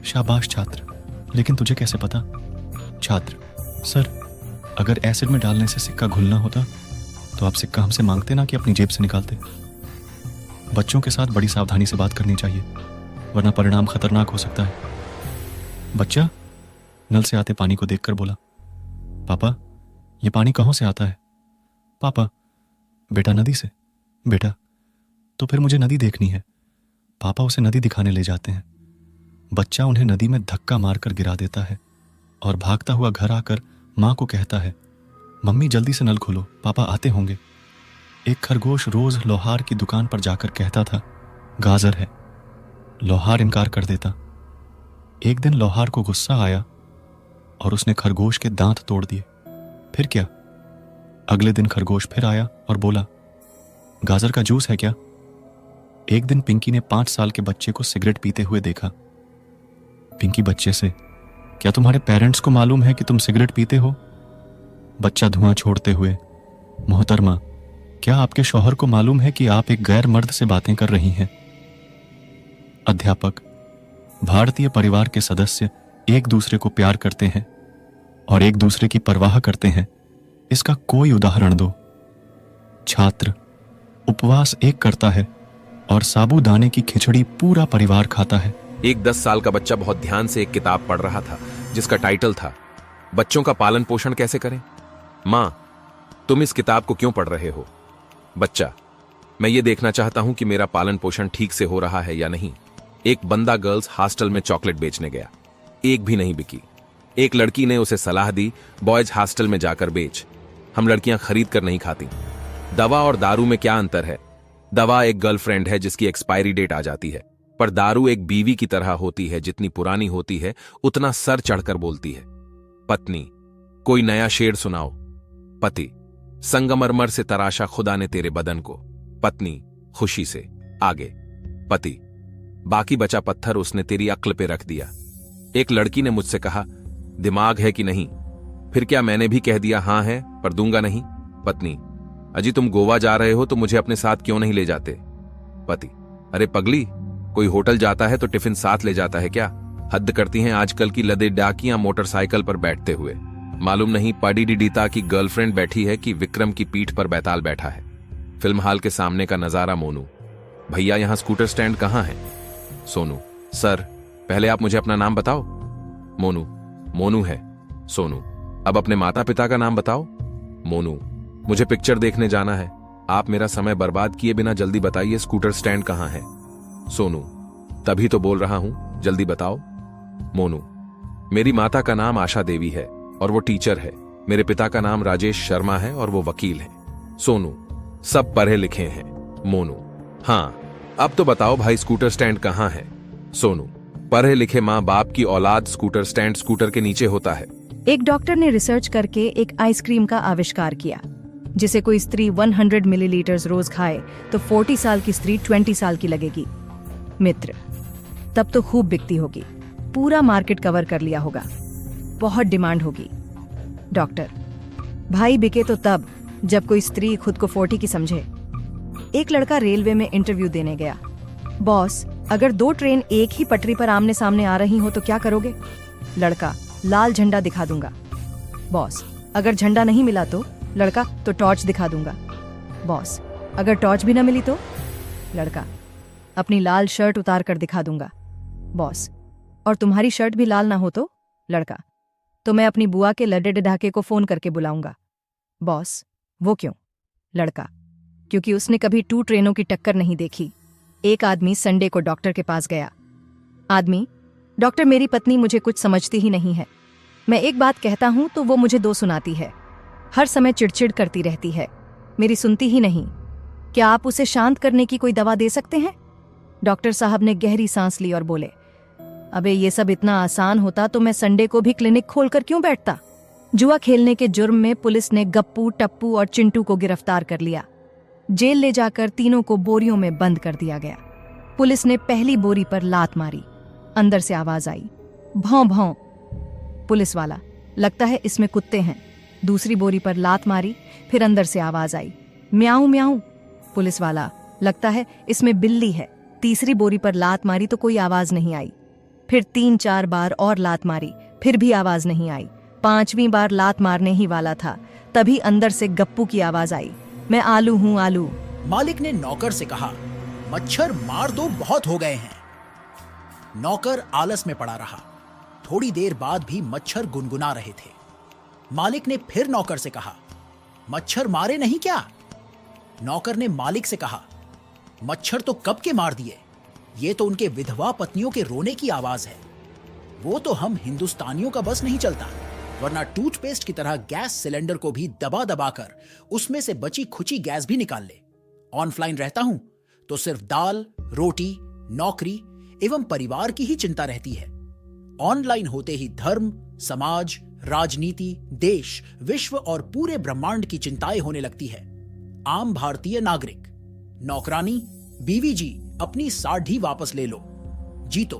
शाबाश छात्र, लेकिन तुझे कैसे पता? छात्र, सर अगर एसिड में डालने से सिक्का घुलना होता तो आप सिक्का हमसे मांगते ना कि अपनी जेब से निकालते। बच्चों के साथ बड़ी सावधानी से बात करनी चाहिए, वरना परिणाम खतरनाक हो सकता है। बच्चा नल से आते पानी को देखकर बोला, पापा ये पानी कहाँ से आता है? पापा, बेटा नदी से। बेटा, तो फिर मुझे नदी देखनी है। पापा उसे नदी दिखाने ले जाते हैं। बच्चा उन्हें नदी में धक्का मारकर गिरा देता है और भागता हुआ घर आकर माँ को कहता है, मम्मी जल्दी से नल खोलो, पापा आते होंगे। एक खरगोश रोज लोहार की दुकान पर जाकर कहता था, गाजर है। लोहार इनकार कर देता। एक दिन लोहार को गुस्सा आया और उसने खरगोश के दांत तोड़ दिए। फिर क्या? अगले दिन खरगोश फिर आया और बोला, गाजर का जूस है क्या? एक दिन पिंकी ने 5 साल के बच्चे को सिगरेट पीते हुए देखा। पिंकी बच्चे से, क्या तुम्हारे पेरेंट्स को मालूम है कि तुम सिगरेट पीते हो? बच्चा धुआं छोड़ते हुए, मोहतरमा, क्या आपके शौहर को मालूम है कि आप एक गैर मर्द से बातें कर रही हैं? अध्यापक, भारतीय परिवार के सदस्य एक दूसरे को प्यार करते हैं और एक दूसरे की परवाह करते हैं, इसका कोई उदाहरण दो। छात्र, उपवास एक करता है और साबूदाने की खिचड़ी पूरा परिवार खाता है। एक 10 साल का बच्चा बहुत ध्यान से एक किताब पढ़ रहा था जिसका टाइटल था, बच्चों का पालन पोषण कैसे करें। मां, तुम इस किताब को क्यों पढ़ रहे हो? बच्चा, मैं ये देखना चाहता हूं कि मेरा पालन पोषण ठीक से हो रहा है या नहीं। एक बंदा गर्ल्स हॉस्टल में चॉकलेट बेचने गया, एक भी नहीं बिकी। एक लड़की ने उसे सलाह दी, बॉयज हॉस्टल में जाकर बेच, हम लड़कियां खरीद कर नहीं खाती। दवा और दारू में क्या अंतर है? दवा एक गर्लफ्रेंड है जिसकी एक्सपायरी डेट आ जाती है, पर दारू एक बीवी की तरह होती है, जितनी पुरानी होती है उतना सर चढ़कर बोलती है। पत्नी, कोई नया शेर सुनाओ। पति, संगमरमर से तराशा खुदा ने तेरे बदन को। पत्नी खुशी से, आगे। पति, बाकी बचा पत्थर उसने तेरी अक्ल पे रख दिया। एक लड़की ने मुझसे कहा, दिमाग है कि नहीं? फिर क्या मैंने भी कह दिया हां है, पर दूंगा नहीं। पत्नी, अजी तुम गोवा जा रहे हो तो मुझे अपने साथ क्यों नहीं ले जाते? पति, अरे पगली, कोई होटल जाता है तो टिफिन साथ ले जाता है क्या? हद करती हैं आजकल की लदे डाकियां मोटरसाइकिल पर बैठते हुए। मालूम नहीं पडीडीडीता की गर्लफ्रेंड बैठी है कि विक्रम की पीठ पर बैताल बैठा है। फिल्म हॉल के सामने का नजारा। मोनू, भैया यहां स्कूटर स्टैंड कहां है? सोनू, सर पहले आप मुझे अपना नाम बताओ। मोनू, मोनू है। सोनू, अब अपने माता पिता का नाम बताओ। मोनू, मुझे पिक्चर देखने जाना है। आप मेरा समय बर्बाद किए बिना जल्दी बताइए स्कूटर स्टैंड कहां है। सोनू, तभी तो बोल रहा हूं, जल्दी बताओ। मोनू, मेरी माता का नाम आशा देवी है और वो टीचर है। मेरे पिता का नाम राजेश शर्मा है और वो वकील है। सोनू, सब पढ़े लिखे हैं। मोनू, हाँ, अब तो बताओ भाई स्कूटर स्टैंड कहां है। सोनू, पढ़े लिखे माँ बाप की औलाद स्कूटर स्टैंड स्कूटर के नीचे होता है। एक डॉक्टर ने रिसर्च करके एक आइसक्रीम का आविष्कार किया जिसे कोई स्त्री 100 मिलीलीटर रोज खाए तो 40 साल की स्त्री 20 साल की लगेगी। मित्र, तब तो खूब बिकती होगी, पूरा मार्केट कवर कर लिया होगा, बहुत डिमांड होगी। डॉक्टर, भाई बिके तो तब जब कोई स्त्री खुद को 40 की समझे। एक लड़का रेलवे में इंटरव्यू देने गया। बॉस, अगर 2 ट्रेन एक ही पटरी पर आमने सामने आ रही हो तो क्या करोगे? लड़का, लाल झंडा दिखा दूंगा। बॉस, अगर झंडा नहीं मिला तो? लड़का, तो टॉर्च दिखा दूंगा। बॉस, अगर टॉर्च भी न मिली तो? लड़का, अपनी लाल शर्ट उतार कर दिखा दूंगा। बॉस, और तुम्हारी शर्ट भी लाल ना हो तो? लड़का, तो मैं अपनी बुआ के लड्डे ढाके को फोन करके बुलाऊंगा। बॉस, वो क्यों? लड़का, क्योंकि उसने कभी 2 ट्रेनों की टक्कर नहीं देखी। एक आदमी संडे को डॉक्टर के पास गया। आदमी, डॉक्टर, मेरी पत्नी मुझे कुछ समझती ही नहीं है। मैं एक बात कहता हूं तो वो मुझे 2 सुनाती है। हर समय चिड़चिड़ करती रहती है, मेरी सुनती ही नहीं। क्या आप उसे शांत करने की कोई दवा दे सकते हैं? डॉक्टर साहब ने गहरी सांस ली और बोले, अबे ये सब इतना आसान होता तो मैं संडे को भी क्लिनिक खोलकर क्यों बैठता? जुआ खेलने के जुर्म में पुलिस ने गप्पू, टप्पू और चिंटू को गिरफ्तार कर लिया। जेल ले जाकर तीनों को बोरियों में बंद कर दिया गया। पुलिस ने पहली बोरी पर लात मारी, अंदर से आवाज आई, भौं भौं। पुलिस वाला, लगता है इसमें कुत्ते हैं। दूसरी बोरी पर लात मारी, फिर अंदर से आवाज आई, म्याऊं म्याऊं। पुलिस वाला, लगता है इसमें बिल्ली है। तीसरी बोरी पर लात मारी तो कोई आवाज नहीं आई। फिर 3-4 बार और लात मारी, फिर भी आवाज नहीं आई। 5वीं बार लात मारने ही वाला था, तभी अंदर से गप्पू की आवाज आई, मैं आलू हूं आलू। मालिक ने नौकर से कहा, मच्छर मार दो, बहुत हो गए हैं। नौकर आलस में पड़ा रहा। थोड़ी देर बाद भी मच्छर गुनगुना रहे थे। मालिक ने फिर नौकर से कहा, मच्छर मारे नहीं क्या? नौकर ने मालिक से कहा, मच्छर तो कब के मार दिए, ये तो उनके विधवा पत्नियों के रोने की आवाज है। वो तो हम हिंदुस्तानियों का बस नहीं चलता, वरना टूथपेस्ट की तरह गैस सिलेंडर को भी दबा दबा कर उसमें से बची खुची गैस भी निकाल ले। ऑनलाइन रहता हूं तो सिर्फ दाल, रोटी, नौकरी एवं परिवार की ही चिंता रहती है। ऑनलाइन होते ही धर्म, समाज, राजनीति, देश, विश्व और पूरे ब्रह्मांड की चिंताएं होने लगती है। आम भारतीय नागरिक, नौकरानी, बीवी जी अपनी साड़ी वापस ले लो। जी तो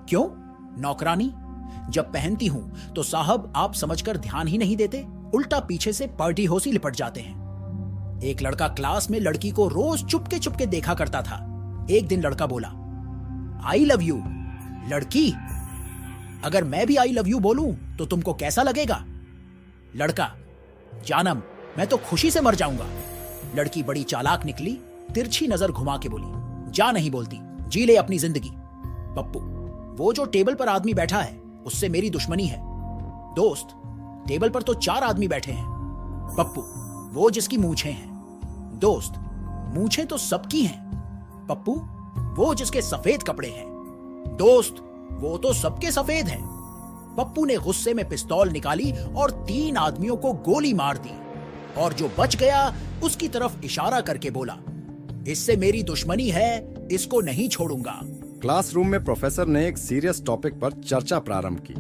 क्यों? नौकरानी, जब पहनती हूं तो साहब आप समझकर ध्यान ही नहीं देते, उल्टा पीछे से पार्टी होसी लिपट जाते हैं। एक लड़का क्लास में लड़की को रोज चुपके चुपके देखा करता था। एक दिन लड़का बोला, आई लव यू। लड़की, अगर मैं भी आई लव यू बोलूं तो तुमको कैसा लगेगा? लड़का, जानम, मैं तो खुशी से मर जाऊंगा। लड़की बड़ी चालाक निकली, तिरछी नजर घुमा के बोली, जा नहीं बोलती, जी ले अपनी जिंदगी। पप्पू, वो जो टेबल पर आदमी बैठा है उससे मेरी दुश्मनी है। दोस्त, टेबल पर तो 4 आदमी बैठे हैं। पप्पू, वो जिसकी मूंछें हैं। दोस्त, मूंछें तो सबकी हैं। पप्पू, वो जिसके सफेद कपड़े हैं। दोस्त, वो तो सबके सफेद हैं। पप्पू ने गुस्से में पिस्तौल निकाली और 3 आदमियों को गोली मार दी, और जो बच गया उसकी तरफ इशारा करके बोला, इससे मेरी दुश्मनी है, इसको नहीं छोड़ूंगा। क्लासरूम में प्रोफेसर ने एक सीरियस टॉपिक पर चर्चा प्रारंभ की।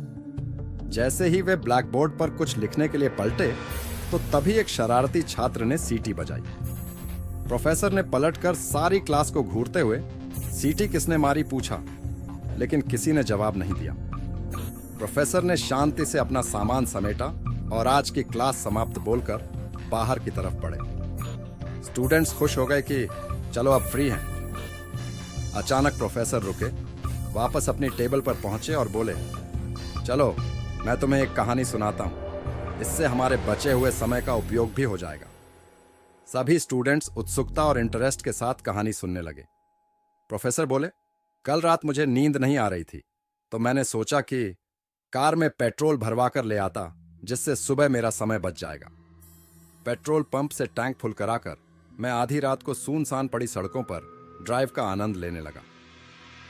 जैसे ही वे ब्लैक बोर्ड पर कुछ लिखने के लिए पलटे तो तभी एक शरारती छात्र ने सीटी बजाई। प्रोफेसर ने पलटकर सारी क्लास को घूरते हुए सीटी किसने मारी पूछा, लेकिन किसी ने जवाब नहीं दिया। प्रोफेसर ने शांति से अपना सामान समेटा और आज की क्लास समाप्त बोलकर बाहर की तरफ बढ़े। स्टूडेंट्स खुश हो गए कि चलो अब फ्री हैं। अचानक प्रोफेसर रुके, वापस अपनी टेबल पर पहुंचे और बोले, चलो मैं तुम्हें एक कहानी सुनाता हूं, इससे हमारे बचे हुए समय का उपयोग भी हो जाएगा। सभी स्टूडेंट्स उत्सुकता और इंटरेस्ट के साथ कहानी सुनने लगे। प्रोफेसर बोले, कल रात मुझे नींद नहीं आ रही थी तो मैंने सोचा कि कार में पेट्रोल भरवा कर ले आता, जिससे सुबह मेरा समय बच जाएगा। पेट्रोल पंप से टैंक फुल कराकर मैं आधी रात को सुनसान पड़ी सड़कों पर ड्राइव का आनंद लेने लगा।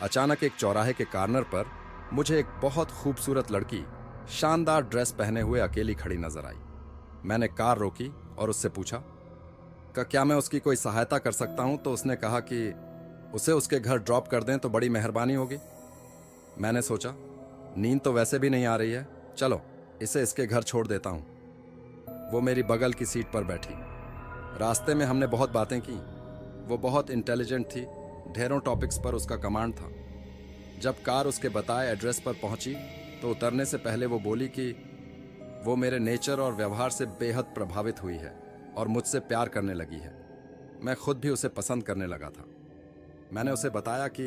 अचानक एक चौराहे के कॉर्नर पर मुझे एक बहुत खूबसूरत लड़की शानदार ड्रेस पहने हुए अकेली खड़ी नजर आई। मैंने कार रोकी और उससे पूछा क्या मैं उसकी कोई सहायता कर सकता हूं, तो उसने कहा कि उसे उसके घर ड्रॉप कर दें तो बड़ी मेहरबानी होगी। मैंने सोचा नींद तो वैसे भी नहीं आ रही है, चलो इसे इसके घर छोड़ देता हूं। वो मेरी बगल की सीट पर बैठी। रास्ते में हमने बहुत बातें की। वो बहुत इंटेलिजेंट थी, ढेरों टॉपिक्स पर उसका कमांड था। जब कार उसके बताए एड्रेस पर पहुंची तो उतरने से पहले वो बोली कि वो मेरे नेचर और व्यवहार से बेहद प्रभावित हुई है और मुझसे प्यार करने लगी है। मैं खुद भी उसे पसंद करने लगा था। मैंने उसे बताया कि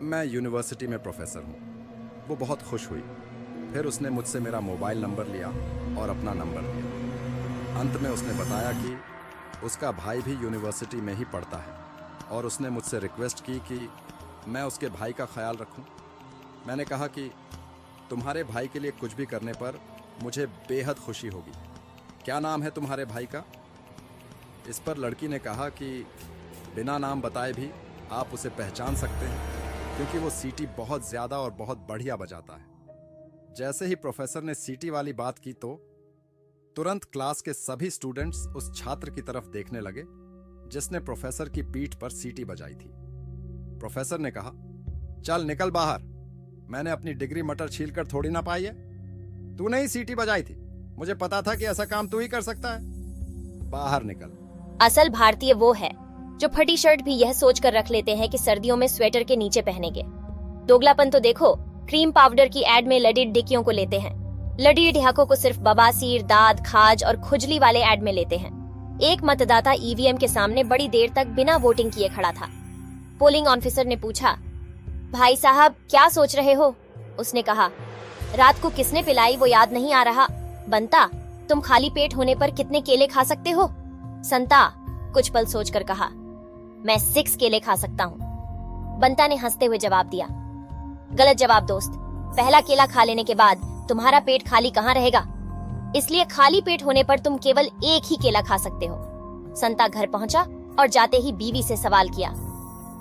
मैं यूनिवर्सिटी में प्रोफेसर हूँ। वो बहुत खुश हुई। फिर उसने मुझसे मेरा मोबाइल नंबर लिया और अपना नंबर लिया। अंत में उसने बताया कि उसका भाई भी यूनिवर्सिटी में ही पढ़ता है और उसने मुझसे रिक्वेस्ट की कि मैं उसके भाई का ख्याल रखूं। मैंने कहा कि तुम्हारे भाई के लिए कुछ भी करने पर मुझे बेहद खुशी होगी। क्या नाम है तुम्हारे भाई का? इस पर लड़की ने कहा कि बिना नाम बताए भी आप उसे पहचान सकते हैं क्योंकि वो सीटी बहुत ज़्यादा और बहुत बढ़िया बजाता है। जैसे ही प्रोफेसर ने सीटी वाली बात की तो तुरंत क्लास के सभी स्टूडेंट्स उस छात्र की तरफ देखने लगे जिसने प्रोफेसर की पीठ पर सीटी बजाई थी। प्रोफेसर ने कहा, चल निकल बाहर। मैंने अपनी डिग्री मटर छीलकर थोड़ी ना पाई है। तूने ही सीटी बजाई थी। मुझे पता था कि ऐसा काम तू ही कर सकता है। बाहर निकल। असल भारतीय वो है जो फटी शर्ट भी यह सोचकर रख लेते हैं कि सर्दियों में स्वेटर के नीचे पहनेंगे। दोगलापन तो देखो, क्रीम पाउडर की एड में लडी डिक्कियों को लेते हैं। लडी ढियाकों को सिर्फ बवासीर, दाद, खाज और खुजली वाले एड में लेते हैं। एक मतदाता ईवीएम के सामने बड़ी देर तक बिना वोटिंग किए खड़ा था। पोलिंग ऑफिसर ने पूछा, भाई साहब क्या सोच रहे हो? उसने कहा, रात को किसने पिलाई वो याद नहीं आ रहा। बंता, तुम खाली पेट होने पर कितने केले खा सकते हो? संता कुछ पल सोचकर कहा, मैं 6 केले खा सकता हूँ। बंता ने हंसते हुए जवाब दिया, गलत जवाब दोस्त। पहला केला खा लेने के बाद तुम्हारा पेट खाली कहाँ रहेगा, इसलिए खाली पेट होने पर तुम केवल एक ही केला खा सकते हो। संता घर पहुंचा और जाते ही बीवी से सवाल किया,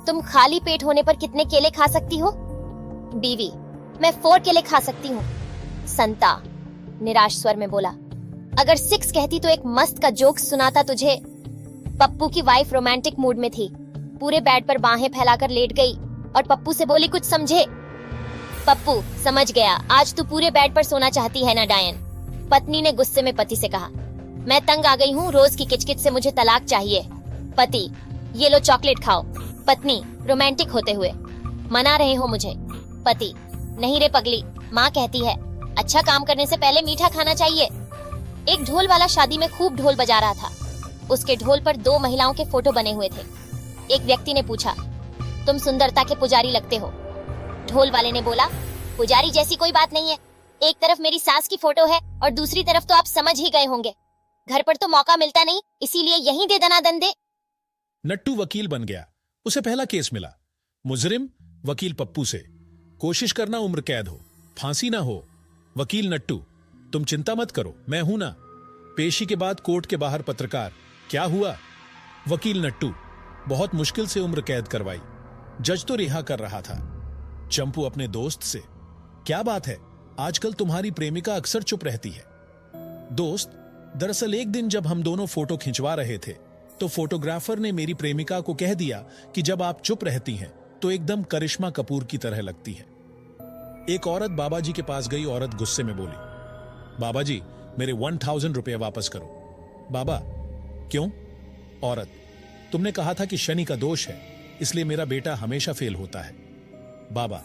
तुम खाली पेट होने पर कितने केले खा सकती हो? बीवी, मैं 4 केले खा सकती हूँ। संता निराश स्वर में बोला, अगर 6 कहती तो एक मस्त का जोक सुनाता तुझे। पप्पू की वाइफ रोमांटिक मूड में थी। पूरे बेड पर बाहें फैलाकर लेट गई और पप्पू से बोली, कुछ समझे? पप्पू, समझ गया, आज तू पूरे बेड पर सोना चाहती है ना डायन। पत्नी ने गुस्से में पति से कहा, मैं तंग आ गई हूँ, रोज की किचकिच से मुझे तलाक चाहिए। पति, ये लो चॉकलेट खाओ। पत्नी रोमांटिक होते हुए, मना रहे हो मुझे? पति, नहीं रे पगली, माँ कहती है अच्छा काम करने से पहले मीठा खाना चाहिए। एक ढोल वाला शादी में खूब ढोल बजा रहा था। उसके ढोल पर 2 महिलाओं के फोटो बने हुए थे। एक व्यक्ति ने पूछा, तुम सुंदरता के पुजारी लगते हो। ढोल वाले ने बोला, पुजारी जैसी कोई बात नहीं है। एक तरफ मेरी सास की फोटो है और दूसरी तरफ तो आप समझ ही गए होंगे। घर पर तो मौका मिलता नहीं, इसीलिए यहीं दे दनादन दे। नट्टू वकील बन गया। उसे पहला केस मिला। मुजरिम वकील पप्पू से, कोशिश करना उम्र कैद हो, फांसी ना हो। वकील नट्टू, तुम चिंता मत करो, मैं हूं ना। पेशी के बाद कोर्ट के बाहर पत्रकार, क्या हुआ? वकील नट्टू, बहुत मुश्किल से उम्र कैद करवाई, जज तो रिहा कर रहा था। चंपू अपने दोस्त से, क्या बात है, आजकल तुम्हारी प्रेमिका अक्सर चुप रहती है। दोस्त, दरअसल एक दिन जब हम दोनों फोटो खिंचवा रहे थे तो फोटोग्राफर ने मेरी प्रेमिका को कह दिया कि जब आप चुप रहती हैं तो एकदम करिश्मा कपूर की तरह लगती है। एक औरत बाबा जी के पास गई। औरत गुस्से में बोली, बाबा जी मेरे 1000 रुपए वापस करो। बाबा, क्यों? औरत, तुमने कहा था कि शनि का दोष है, इसलिए मेरा बेटा हमेशा फेल होता है। बाबा,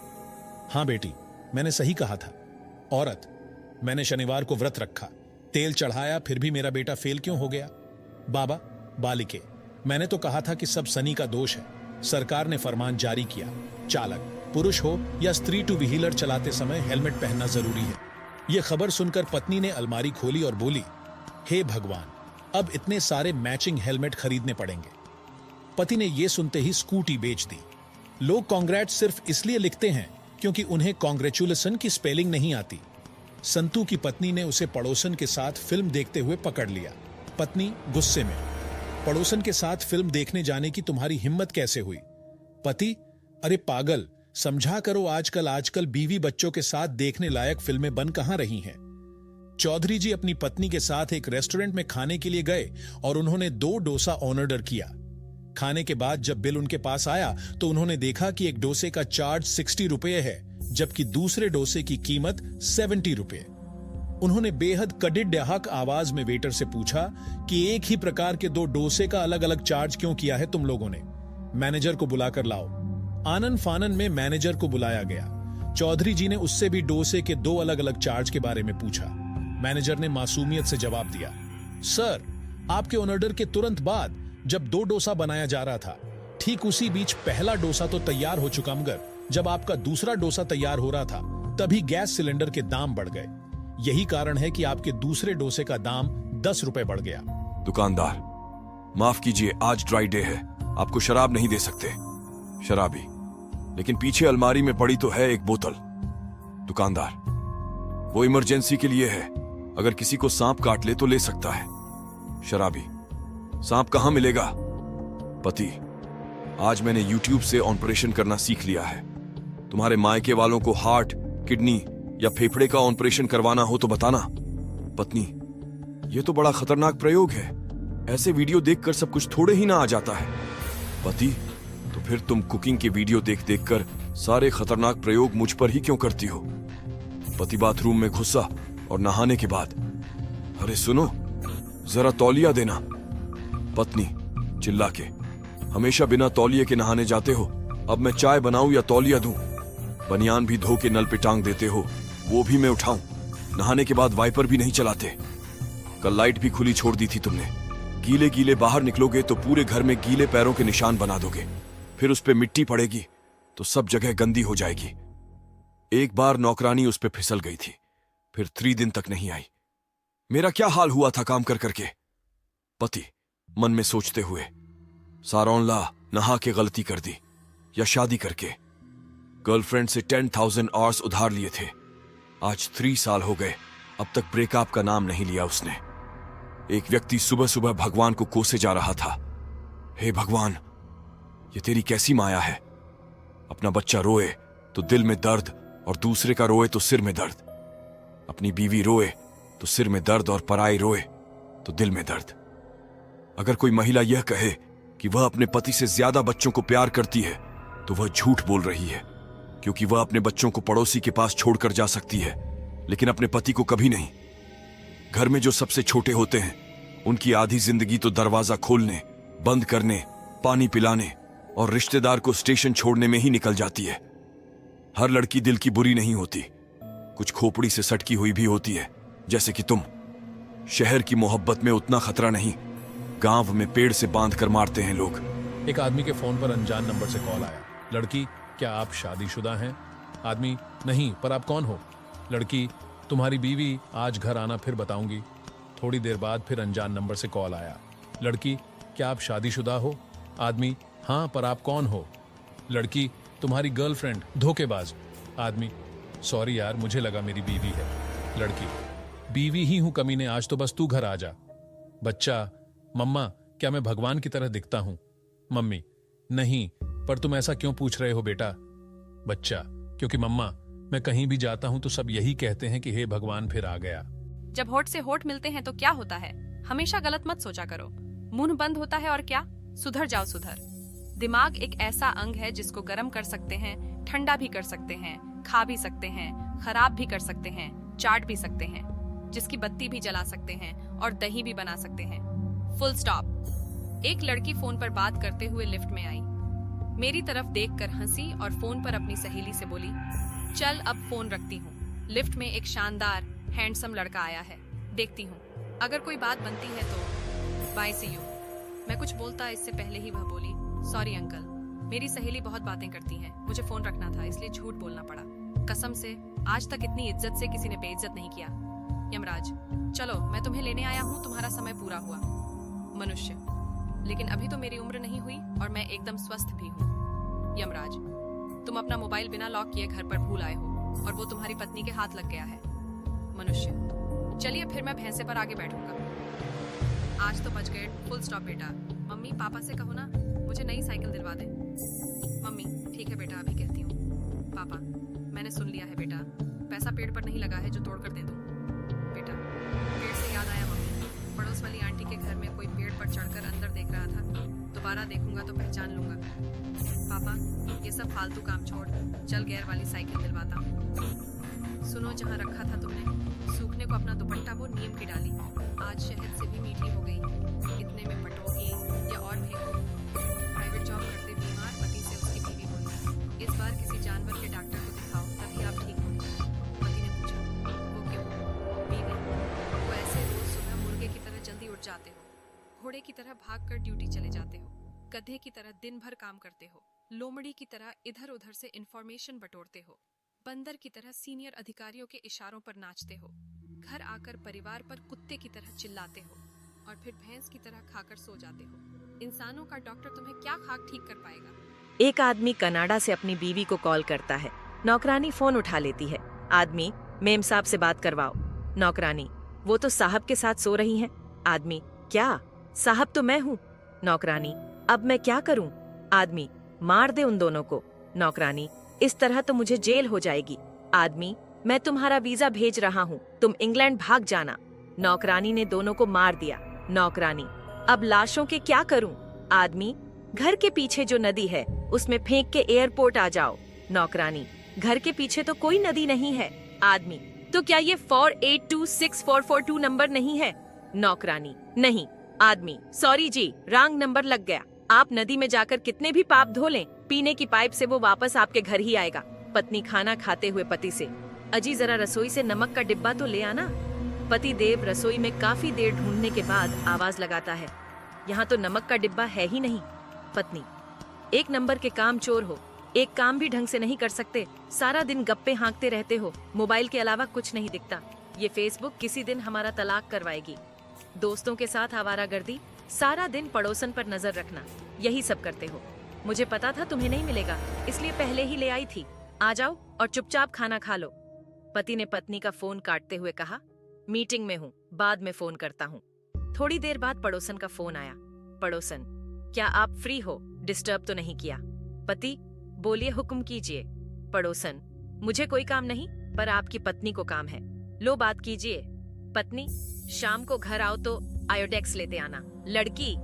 हां बेटी, मैंने सही कहा था। औरत, मैंने शनिवार को व्रत रखा, तेल चढ़ाया, फिर भी मेरा बेटा फेल क्यों हो गया? बाबा, बालिके, मैंने तो कहा था कि सब शनि का दोष है। सरकार ने फरमान जारी किया, चालक पुरुष हो या स्त्री 2 व्हीलर चलाते समय हेलमेट पहनना जरूरी है। यह खबर सुनकर पत्नी ने अलमारी खोली और बोली, हे भगवान, अब इतने सारे मैचिंग हेलमेट खरीदने पड़ेंगे। पति ने यह सुनते ही स्कूटी बेच दी। लोग कांग्रेट सिर्फ इसलिए लिखते हैं क्योंकि उन्हें कांग्रेचुलेशन की स्पेलिंग नहीं आती। संतू की पत्नी ने उसे पड़ोसन के साथ फिल्म देखते हुए पकड़ लिया। पत्नी गुस्से में, पड़ोसन के साथ फिल्म देखने जाने की तुम्हारी हिम्मत कैसे हुई? पति, अरे पागल, समझा करो, आजकल बीवी बच्चों के साथ देखने लायक फिल्में बन कहां रही हैं। चौधरी जी अपनी पत्नी के साथ एक रेस्टोरेंट में खाने के लिए गए और उन्होंने 2 डोसा ऑर्डर किया। खाने के बाद जब बिल उनके पास आया तो उन्होंने देखा कि एक डोसे का चार्ज 60 रुपये है, जबकि दूसरे डोसे की कीमत 70 रुपये। उन्होंने बेहद कड़िडहाक आवाज में वेटर से पूछा कि एक ही प्रकार के 2 डोसे का अलग अलग चार्ज क्यों किया है तुम लोगों ने? मैनेजर को बुलाकर लाओ। आनन फानन में मैनेजर को बुलाया गया। चौधरी जी ने उससे भी डोसे के 2 अलग अलग चार्ज के बारे में पूछा। मैनेजर ने मासूमियत से जवाब दिया, सर, आपके ऑर्डर के तुरंत बाद जब 2 डोसा बनाया जा रहा था, ठीक उसी बीच पहला डोसा तो तैयार हो चुका, मगर जब आपका दूसरा डोसा तैयार हो रहा था तभी गैस सिलेंडर के दाम बढ़ गए। यही कारण है कि आपके दूसरे डोसे का दाम 10 रुपए बढ़ गया। दुकानदार, माफ कीजिए, आज ड्राई डे है, आपको शराब नहीं दे सकते। शराबी, लेकिन पीछे अलमारी में पड़ी तो है एक बोतल। दुकानदार, वो इमरजेंसी के लिए है, अगर किसी को सांप काट ले तो ले सकता है। शराबी, सांप कहां मिलेगा? पति, आज मैंने YouTube से ऑपरेशन करना सीख लिया है। तुम्हारे मायके वालों को हार्ट, किडनी या फेफड़े का ऑपरेशन करवाना हो तो बताना। पत्नी, यह तो बड़ा खतरनाक प्रयोग है, ऐसे वीडियो देखकर सब कुछ थोड़े ही ना आ जाता है। पति, तो फिर तुम कुकिंग के वीडियो देख देखकर सारे खतरनाक प्रयोग मुझ पर ही क्यों करती हो? पति बाथरूम में घुसा और नहाने के बाद, अरे सुनो, जरा तौलिया देना। पत्नी चिल्ला के, हमेशा बिना तौलिए के नहाने जाते हो, अब मैं चाय बनाऊं या तौलिया दूं? बनियान भी धो के नल पे टांग देते हो, वो भी मैं उठाऊं? नहाने के बाद वाइपर भी नहीं चलाते। कल लाइट भी खुली छोड़ दी थी तुमने। गीले गीले बाहर निकलोगे तो पूरे घर में गीले पैरों के निशान बना दोगे, फिर उस पे मिट्टी पड़ेगी तो सब जगह गंदी हो जाएगी। एक बार नौकरानी उस पे फिसल गई थी, फिर 3 दिन तक नहीं आई। मेरा क्या हाल हुआ था काम कर करके। पति मन में सोचते हुए, सारौनला नहा के गलती कर दी या शादी करके। गर्लफ्रेंड से 10,000 आवर्स उधार लिए थे, आज 3 साल हो गए, अब तक ब्रेकअप का नाम नहीं लिया उसने। एक व्यक्ति सुबह सुबह भगवान को कोसे जा रहा था, हे भगवान, ये तेरी कैसी माया है? अपना बच्चा रोए तो दिल में दर्द और दूसरे का रोए तो सिर में दर्द। अपनी बीवी रोए तो सिर में दर्द और पराई रोए तो दिल में दर्द। अगर कोई महिला यह कहे कि वह अपने पति से ज्यादा बच्चों को प्यार करती है तो वह झूठ बोल रही है, क्योंकि वह अपने बच्चों को पड़ोसी के पास छोड़कर जा सकती है, लेकिन अपने पति को कभी नहीं। घर में जो सबसे छोटे होते हैं उनकी आधी जिंदगी तो दरवाजा खोलने, बंद करने, पानी पिलाने और रिश्तेदार को स्टेशन छोड़ने में ही निकल जाती है। हर लड़की दिल की बुरी नहीं होती, कुछ खोपड़ी से सटकी हुई भी होती है, जैसे कि तुम। शहर की मोहब्बत में उतना खतरा नहीं, गांव में पेड़ से बांध कर मारते हैं लोग। एक आदमी के फोन पर अनजान नंबर से कॉल आया। लड़की, क्या आप शादीशुदा हैं? आदमी, नहीं, पर आप कौन हो? लड़की, तुम्हारी बीवी आज घर आना, फिर बताऊंगी। थोड़ी देर बाद फिर अनजान नंबर से कॉल आया। लड़की, क्या आप शादीशुदा हो? आदमी, हाँ, पर आप कौन हो? लड़की, तुम्हारी गर्लफ्रेंड। धोखेबाज। आदमी, सॉरी यार, मुझे लगा मेरी बीवी है। लड़की, बीवी ही हूं कमीने, आज तो बस तू घर आ जा। बच्चा, मम्मा, क्या मैं भगवान की तरह दिखता हूं? मम्मी, नहीं, पर तुम ऐसा क्यों पूछ रहे हो बेटा? बच्चा, क्योंकि मम्मा, मैं कहीं भी जाता हूं तो सब यही कहते हैं कि हे भगवान फिर आ गया। जब होठ से होठ मिलते हैं तो क्या होता है? हमेशा गलत मत सोचा करो। मुंह बंद होता है और क्या? सुधर जाओ, सुधर। दिमाग एक ऐसा अंग है जिसको गर्म कर सकते हैं, ठंडा भी कर सकते हैं, खा भी सकते हैं, खराब भी कर सकते हैं, चाट भी सकते हैं, जिसकी बत्ती भी जला सकते हैं और दही भी बना सकते हैं। Full stop. एक लड़की फोन पर बात करते हुए लिफ्ट में आई। मेरी तरफ देखकर हंसी और फोन पर अपनी सहेली से बोली, चल अब फोन रखती हूँ। लिफ्ट में एक शानदार हैंडसम लड़का आया है, देखती हूँ, अगर कोई बात बनती है तो बाय, सी यू। मैं कुछ बोलता इससे पहले ही वह बोली, सॉरी अंकल, मेरी सहेली बहुत बातें करती है, मुझे फोन रखना था इसलिए झूठ बोलना पड़ा। कसम से आज तक इतनी इज्जत से किसी ने बेइज्जत नहीं किया। यमराज, चलो मैं तुम्हें लेने आया हूँ, तुम्हारा समय पूरा हुआ। मनुष्य, लेकिन अभी तो मेरी उम्र नहीं हुई और मैं एकदम स्वस्थ भी हूँ। यमराज, तुम अपना मोबाइल बिना लॉक किए घर पर भूल आए हो और वो तुम्हारी पत्नी के हाथ लग गया है। मनुष्य, चलिए फिर मैं भैंसे पर आगे बैठूंगा। आज तो बच गए। फुल स्टॉप बेटा। मम्मी, पापा से कहो ना मुझे नई साइकिल दिलवा दे। मम्मी, ठीक है बेटा, अभी कहती हूँ। पापा, मैंने सुन लिया है बेटा, पैसा पेड़ पर नहीं लगा है जो तोड़ कर दे दूँ। बेटा, पेड़ से याद आया मम्मी, पड़ोस वाली आंटी के घर में कोई पेड़ पर चढ़कर अंदर देख रहा था, दोबारा देखूंगा तो पहचान लूंगा। पापा, ये सब फालतू काम छोड़, चल गेयर वाली साइकिल दिलवाता हूँ। सुनो, जहाँ रखा था तुमने सूखने को अपना दुपट्टा, वो नीम की डाली आज शहद से भी मीठी हो गई। इतने में पटोगी या और फेंको। प्राइवेट जॉब करते बीमार पति से उसकी बीवी बोली, इस बार किसी जानवर के डॉक्टर को दिखाओ, तभी आप ठीक होंगे। पति ने पूछा, वो क्यों? बीवी, वो ऐसे रोज सुबह मुर्गे की तरह जल्दी उठ जाते हो, घोड़े की तरह भागकर ड्यूटी चले जाते हो, गधे की तरह दिन भर काम करते हो, लोमड़ी की तरह इधर उधर से इंफॉर्मेशन बटोरते हो, बंदर की तरह सीनियर अधिकारियों के इशारों पर नाचते हो, घर आकर परिवार पर कुत्ते की तरह चिल्लाते हो और फिर भैंस की तरह खाकर सो जाते हो। इंसानों का डॉक्टर तुम्हें क्या खाक ठीक कर पाएगा? एक आदमी कनाडा से अपनी बीवी को कॉल करता है। नौकरानी फोन उठा लेती है। आदमी, मेम साहब से बात करवाओ। नौकरानी, वो तो साहब के साथ सो रही हैं। आदमी, क्या? साहब तो मैं हूँ। नौकरानी, अब मैं क्या करूँ? आदमी, मार दे उन दोनों को। नौकरानी, इस तरह तो मुझे जेल हो जाएगी। आदमी, मैं तुम्हारा वीजा भेज रहा हूँ, तुम इंग्लैंड भाग जाना। नौकरानी ने दोनों को मार दिया। नौकरानी, अब लाशों के क्या करूं? आदमी, घर के पीछे जो नदी है उसमें फेंक के एयरपोर्ट आ जाओ। नौकरानी, घर के पीछे तो कोई नदी नहीं है। आदमी, तो क्या ये 48264442 नंबर नहीं है? नौकरानी, नहीं। आदमी, सॉरी जी, रॉन्ग नंबर लग गया। आप नदी में जाकर कितने भी पाप धो लें, पीने की पाइप से वो वापस आपके घर ही आएगा। पत्नी खाना खाते हुए पति से, अजी जरा रसोई से नमक का डिब्बा तो ले आना। पति देव रसोई में काफी देर ढूंढने के बाद आवाज लगाता है, यहाँ तो नमक का डिब्बा है ही नहीं। पत्नी, एक नंबर के काम चोर हो, एक काम भी ढंग से नहीं कर सकते, सारा दिन गप्पे हाँकते रहते हो, मोबाइल के अलावा कुछ नहीं दिखता। ये फेसबुक किसी दिन हमारा तलाक करवाएगी। दोस्तों के साथ आवारागर्दी, सारा दिन पड़ोसन पर नजर रखना, यही सब करते हो। मुझे पता था तुम्हें नहीं मिलेगा, इसलिए पहले ही ले आई थी। आ जाओ और चुपचाप खाना खा लो। पति ने पत्नी का फोन काटते हुए कहा, मीटिंग में हूँ, बाद में फोन करता हूँ। थोड़ी देर बाद पड़ोसन का फोन आया। पड़ोसन, क्या आप फ्री हो? डिस्टर्ब तो नहीं किया? पति, बोलिए, हुक्म कीजिए। पड़ोसन, मुझे कोई काम नहीं, पर आपकी पत्नी को काम है, लो बात कीजिए। पत्नी, शाम को घर आओ तो आयोडेक्स लेते आना। लड़की,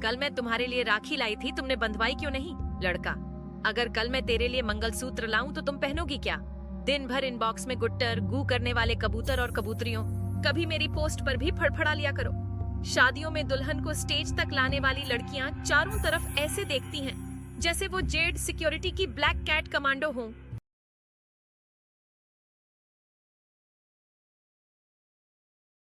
कल मैं तुम्हारे लिए राखी लाई थी, तुमने बंधवाई क्यों नहीं? लड़का, अगर कल मैं तेरे लिए मंगलसूत्र लाऊं तो तुम पहनोगी क्या? दिन भर इनबॉक्स में गुट्टर गू करने वाले कबूतर और कबूतरियों, कभी मेरी पोस्ट पर भी फड़फड़ा लिया करो। शादियों में दुल्हन को स्टेज तक लाने वाली लड़कियां चारों तरफ ऐसे देखती हैं जैसे वो जेड सिक्योरिटी की ब्लैक कैट कमांडो हों।